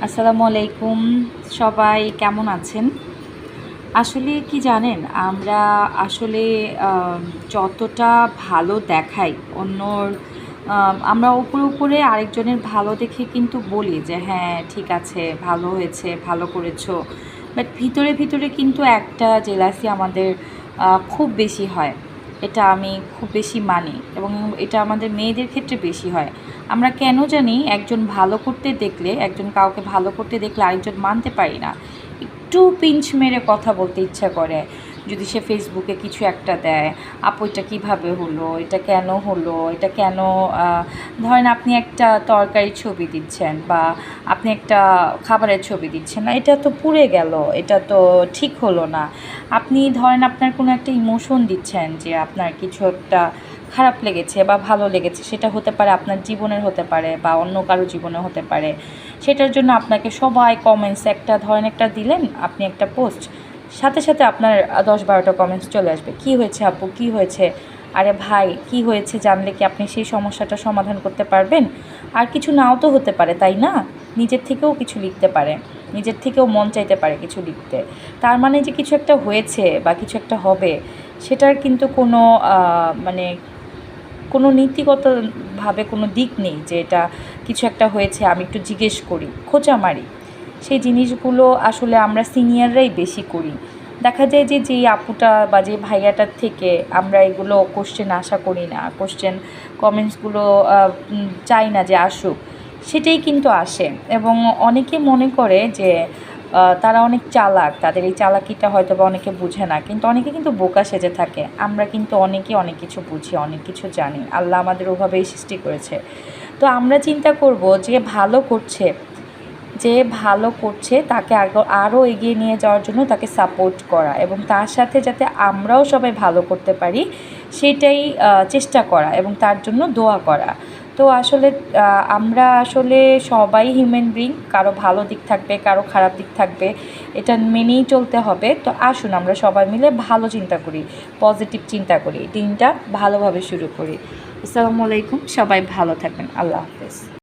আসসালামু আলাইকুম। সবাই কেমন আছেন? আসলে কি জানেন, আমরা আসলে যতটা ভালো দেখাই অন্যর, আমরা উপরে উপরে আরেকজনের ভালো দেখে কিন্তু বলি যে হ্যাঁ ঠিক আছে, ভালো হয়েছে, ভালো করেছো। বাট ভিতরে ভিতরে কিন্তু একটা জেলাসি আমাদের খুব বেশি হয়। এটা আমি খুব বেশি মানি এবং এটা আমাদের মেয়েদের ক্ষেত্রে বেশি হয়। আমরা কেন জানি একজন ভালো করতে দেখলে, একজন কাউকে ভালো করতে দেখলে আরেকজন মানতে পারি না, একটু পিঞ্চ মেরে কথা বলতে ইচ্ছা করে। যদি সে ফেসবুকে কিছু একটা দেয়, আপু এটা কীভাবে হলো, এটা কেন হলো, এটা কেন, ধরেন আপনি একটা তরকারির ছবি দিচ্ছেন বা আপনি একটা খাবারের ছবি দিচ্ছেন, না এটা তো পুড়ে গেল, এটা তো ঠিক হলো না। আপনি ধরেন আপনার কোনো একটা ইমোশন দিচ্ছেন যে আপনার কিছু একটা খারাপ লেগেছে বা ভালো লেগেছে, সেটা হতে পারে আপনার জীবনের, হতে পারে বা অন্য কারো জীবনে হতে পারে। সেটার জন্য আপনাকে সবাই কমেন্টস, একটা ধরেন একটা দিলেন আপনি একটা পোস্ট, সাথে সাথে আপনার 10-12টা কমেন্টস চলে আসবে, কী হয়েছে আপু, কী হয়েছে? আরে ভাই, কী হয়েছে জানলে কি আপনি সেই সমস্যাটা সমাধান করতে পারবেন? আর কিছু নাও তো হতে পারে, তাই না? নিজের থেকেও কিছু লিখতে পারে, নিজের থেকেও মন চাইতে পারে কিছু লিখতে। তার মানে যে কিছু একটা হয়েছে বা কিছু একটা হবে, সেটার কিন্তু কোনো মানে কোনো নীতিগতভাবে কোনো দিক নেই যে এটা কিছু একটা হয়েছে আমি একটু জিজ্ঞেস করি, খোঁচা মারি। সেই জিনিসগুলো আসলে আমরা সিনিয়ররাই বেশি করি। দেখা যায় যে যেই আপুটা বা যে ভাইয়াটার থেকে আমরা এগুলো কোশ্চেন আশা করি না, কোশ্চেন কমেন্টসগুলো চাই না যে আসুক, সেটাই কিন্তু আসে। এবং অনেকে মনে করে যে তারা অনেক চালাক, তাদের এই চালাকিটা হয়তো বা অনেকে বুঝে না, কিন্তু অনেকে কিন্তু বোকা সেজে থাকে। আমরা কিন্তু অনেকে অনেক কিছু বুঝি, অনেক কিছু জানি, আল্লাহ আমাদের ওভাবেই সৃষ্টি করেছে। তো আমরা চিন্তা করব যে ভালো করছে, যে ভালো করছে তাকে আরও এগিয়ে নিয়ে যাওয়ার জন্য তাকে সাপোর্ট করা, এবং তার সাথে যাতে আমরাও সবাই ভালো করতে পারি সেটাই চেষ্টা করা এবং তার জন্য দোয়া করা। তো আসলে আমরা আসলে সবাই হিউম্যান বিইং, কারো ভালো দিক থাকবে, কারো খারাপ দিক থাকবে, এটা মেনেই চলতে হবে। তো আসুন আমরা সবাই মিলে ভালো চিন্তা করি, পজিটিভ চিন্তা করি, দিনটা ভালোভাবে শুরু করি। আসসালামু আলাইকুম, সবাই ভালো থাকবেন, আল্লাহ হাফেজ।